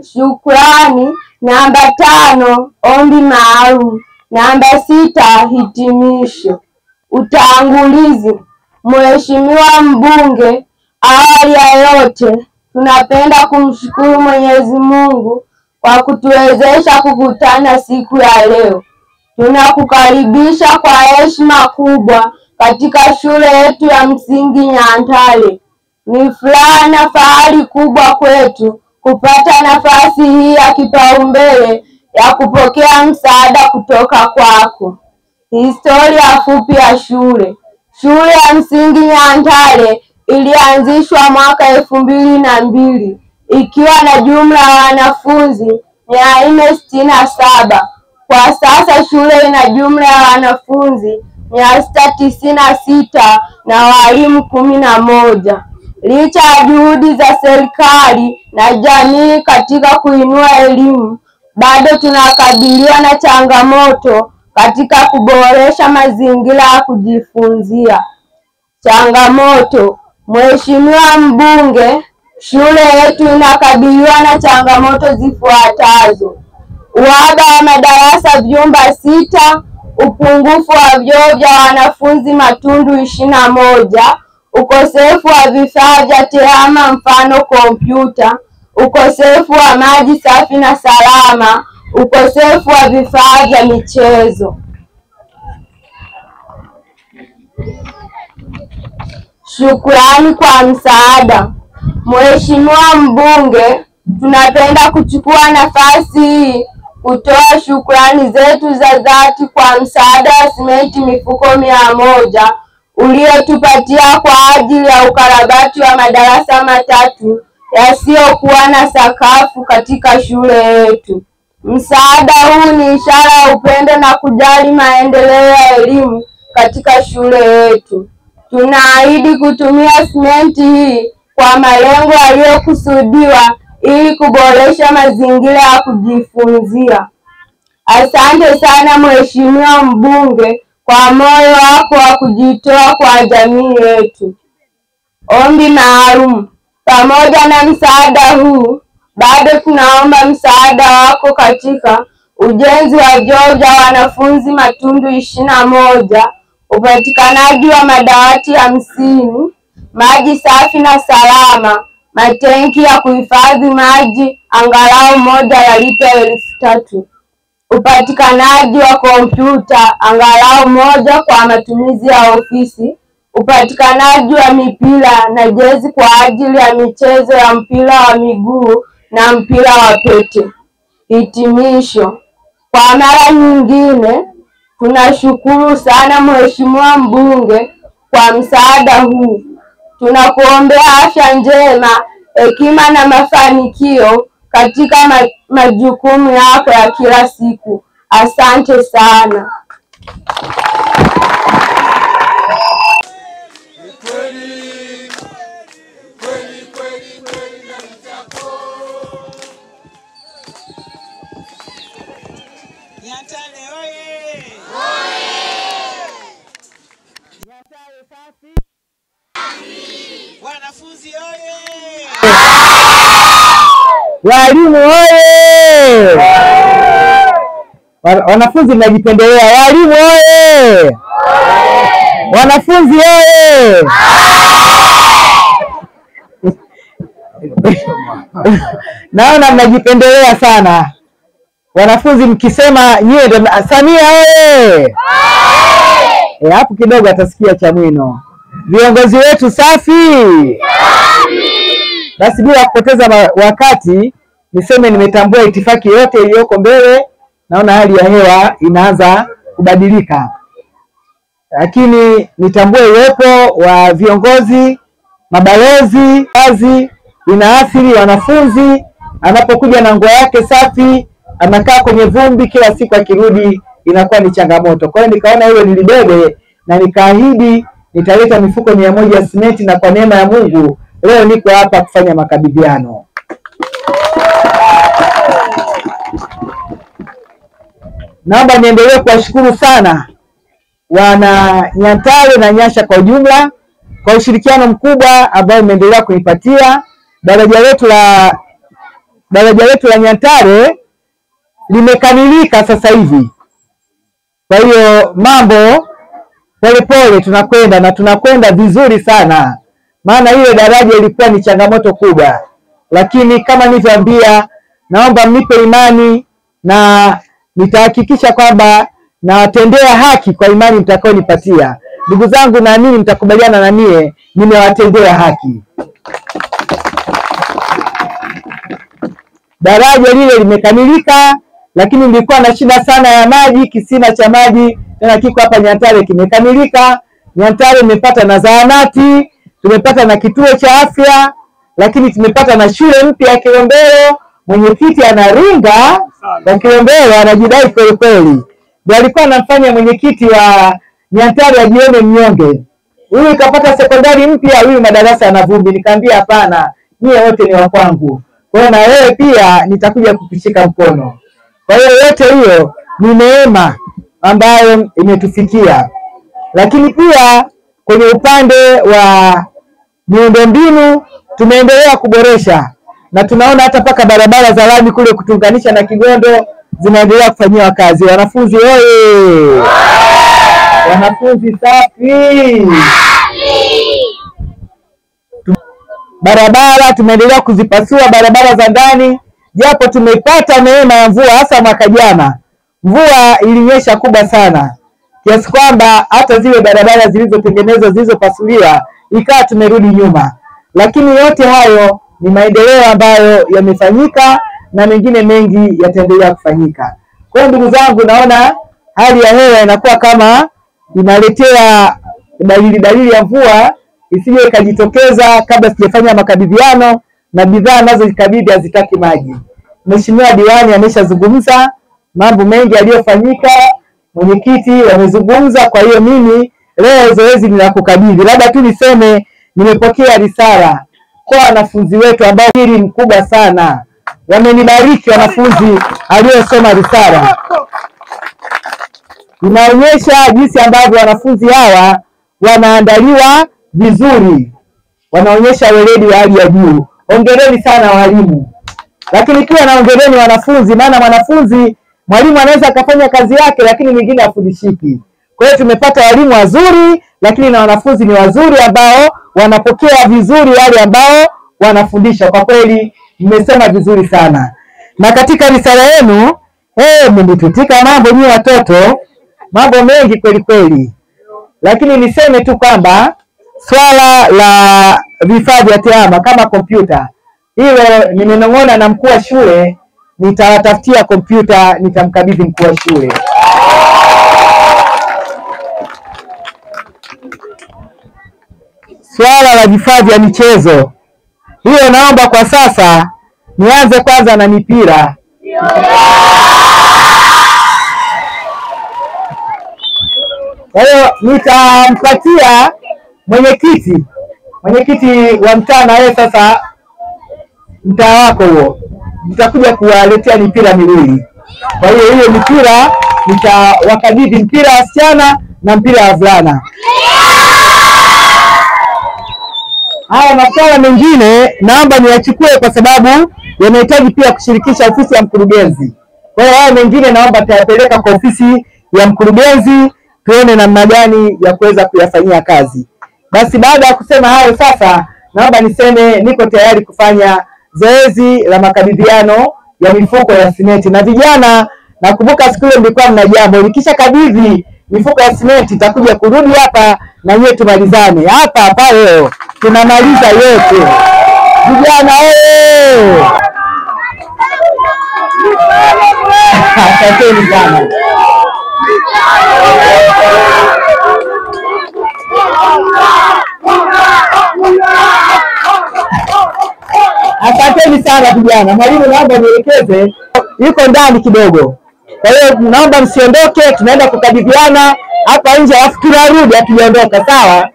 Shukrani. Namba 5, ombi maalum. Namba 6, hitimisho. Utangulizi. Mheshimiwa Mbunge, awali ya yote tunapenda kumshukuru Mwenyezi Mungu kwa kutuwezesha kukutana siku ya leo. Tunakukaribisha kwa heshima kubwa katika shule yetu ya msingi Nyantale. Ni furaha na fahari kubwa kwetu kupata nafasi hii ya kipaumbele ya kupokea msaada kutoka kwako. Historia fupi ya shule. Shule ya msingi Nyantale ilianzishwa mwaka 2002 ikiwa na jumla ya wanafunzi 467. Kwa sasa shule ina jumla ya wanafunzi 696 na walimu 11. Licha ya juhudi za serikali na jamii katika kuinua elimu, bado tunakabiliwa na changamoto katika kuboresha mazingira ya kujifunzia. Changamoto. Mheshimiwa Mbunge, shule yetu inakabiliwa na changamoto zifuatazo: uhaba wa madarasa vyumba 6, upungufu wa vyoo vya wanafunzi matundu 21, ukosefu wa vifaa vya tehama mfano kompyuta, ukosefu wa maji safi na salama, ukosefu wa vifaa vya michezo. Shukrani kwa msaada. Mheshimiwa Mbunge, tunapenda kuchukua nafasi hii kutoa shukrani zetu za dhati kwa msaada wa simenti mifuko 100 uliotupatia kwa ajili ya ukarabati wa madarasa 3 yasiyokuwa na sakafu katika shule yetu. Msaada huu ni ishara ya upendo na kujali maendeleo ya elimu katika shule yetu. Tunaahidi kutumia simenti hii kwa malengo yaliyokusudiwa ili kuboresha mazingira ya kujifunzia. Asante sana Mheshimiwa Mbunge kwa moyo wako wa kujitoa kwa jamii yetu. Ombi maalum. Pamoja na msaada huu, bado tunaomba msaada wako katika ujenzi wa vyoo vya wanafunzi matundu 21, upatikanaji wa madawati 50, maji safi na salama, matenki ya kuhifadhi maji angalau 1 ya lita 3000, upatikanaji wa kompyuta angalau 1 kwa matumizi ya ofisi, upatikanaji wa mipira na jezi kwa ajili ya michezo ya mpira wa miguu na mpira wa pete. Hitimisho. Kwa mara nyingine, tunashukuru sana Mheshimiwa Mbunge kwa msaada huu. Tunakuombea afya njema, hekima na mafanikio katika majukumu yako ya kila siku. Asante sana. Nyantale oye! Nyantale safi! Wanafunzi oye! Walimu oye! Wanafunzi mnajipendelea. Walimu oye! Wanafunzi oye! Naona mnajipendelea sana. Wanafunzi mkisema nyie ndo Samia oye! Hapo kidogo atasikia Chamwino. Viongozi wetu safi! Basi bila kupoteza wakati niseme nimetambua itifaki yote iliyoko mbele. Naona hali ya hewa inaanza kubadilika, lakini nitambue uwepo wa viongozi, mabalozi. Kazi inaathiri wanafunzi. Anapokuja na nguo yake safi, anakaa kwenye vumbi kila siku, akirudi inakuwa ni changamoto. Kwa hiyo nikaona hilo nilibebe na nikaahidi nitaleta mifuko 100 ya simenti, na kwa neema ya Mungu leo niko hapa kufanya makabidhiano. Naomba niendelee kuwashukuru sana wana Nyantale na Nyasha kwa ujumla kwa ushirikiano mkubwa ambao umeendelea kunipatia. Daraja letu la daraja letu la Nyantare limekamilika sasa hivi. Kwa hiyo mambo polepole tunakwenda na tunakwenda vizuri sana, maana ile daraja ilikuwa ni changamoto kubwa, lakini kama nilivyoambia, naomba mnipe imani na nitahakikisha kwamba nawatendea haki kwa imani mtakaonipatia. Ndugu zangu, naamini mtakubaliana na mie, nimewatendea haki. Daraja lile limekamilika, lakini nilikuwa na shida sana ya maji. Kisima cha maji tena kiko hapa Nyantare kimekamilika. Nyantare imepata na zahanati, tumepata na kituo cha afya, lakini tumepata na shule mpya ya Kilombero. Mwenyekiti anaringa wa Kilombero, anajidai kweli kweli. Ndio alikuwa anamfanya mwenyekiti wa Nyantare ajione mnyonge. Huyu kapata sekondari mpya, huyu madarasa yana vumbi. Nikamwambia hapana, nyie wote ni wa kwangu. Kwa hiyo na wewe pia nitakuja kukushika mkono. Kwa hiyo yote hiyo ni neema ambayo imetufikia. Lakini pia kwenye upande wa miundombinu tumeendelea kuboresha, na tunaona hata paka barabara za lami kule kutunganisha na Kigondo zinaendelea kufanyiwa kazi. Wanafunzi oye! Wanafunzi safi! Barabara tumeendelea kuzipasua, barabara za ndani, japo tumepata neema ya mvua. Hasa mwaka jana mvua ilinyesha kubwa sana, kiasi kwamba hata zile barabara zilizotengenezwa zilizopasuliwa ikawa tumerudi nyuma. Lakini yote hayo ni maendeleo ambayo yamefanyika na mengine mengi yataendelea kufanyika. Kwa hiyo ndugu zangu, naona hali ya hewa inakuwa kama inaletea dalili ya mvua, isije ikajitokeza kabla sijafanya makabidhiano, na bidhaa nazo zikabidhi hazitaki maji. Mheshimiwa diwani ameshazungumza mambo mengi yaliyofanyika, mwenyekiti wamezungumza. Kwa hiyo mimi leo zoezi ni la kukabidhi. Labda tu niseme nimepokea risala kwa wanafunzi wetu ambao ni mkubwa sana. Wamenibariki wanafunzi waliosoma risala. Inaonyesha jinsi ambavyo wanafunzi hawa wanaandaliwa vizuri, wanaonyesha weledi wa hali ya juu. Hongereni sana walimu. Lakini pia naongereni wanafunzi, maana mwalimu anaweza akafanya kazi yake lakini mwingine afundishiki. Kwa hiyo tumepata walimu wazuri, lakini na wanafunzi ni wazuri ambao wanapokea vizuri wale ambao wanafundisha. Kwa kweli mmesema vizuri sana. Na katika risala yenu mmetutika mambo nyinyi watoto, mambo mengi kweli kweli. Lakini niseme tu kwamba swala la vifaa vya tehama kama kompyuta, hilo nimenong'ona na mkuu wa shule, nitawatafutia kompyuta, nitamkabidhi mkuu wa shule. Swala la vifaa vya michezo, hiyo naomba kwa sasa nianze kwanza na mipira. Kwa hiyo nitampatia mwenyekiti wa mtaa, na wewe sasa mtaa wako huo nitakuja kuwaletea mipira miwili. Kwa hiyo mipira nitawakabidhi, mpira wa wasichana na mpira wa wavulana. Haya masuala mengine naomba niachukue kwa sababu yanahitaji pia kushirikisha ofisi ya mkurugenzi. Kwa hiyo haya mengine naomba tutayapeleka kwa ofisi ya mkurugenzi, tuone namna gani ya kuweza kuyafanyia kazi. Basi baada ya kusema hayo, sasa naomba niseme niko tayari kufanya zoezi la makabidhiano ya mifuko ya simenti. Na vijana, nakumbuka siku ile mlikuwa mna jambo, nikisha kabidhi mifuko ya simenti nitakuja kurudi hapa na nyewe tumalizane hapa leo. Tunamaliza yote. Vijana asanteni sana. Asanteni sana vijana. Mwalimu naomba nielekeze, yuko ndani kidogo. Kwa hiyo naomba msiondoke, tunaenda kukabidhiana hapa nje alafu tunarudi, hatujaondoka, sawa?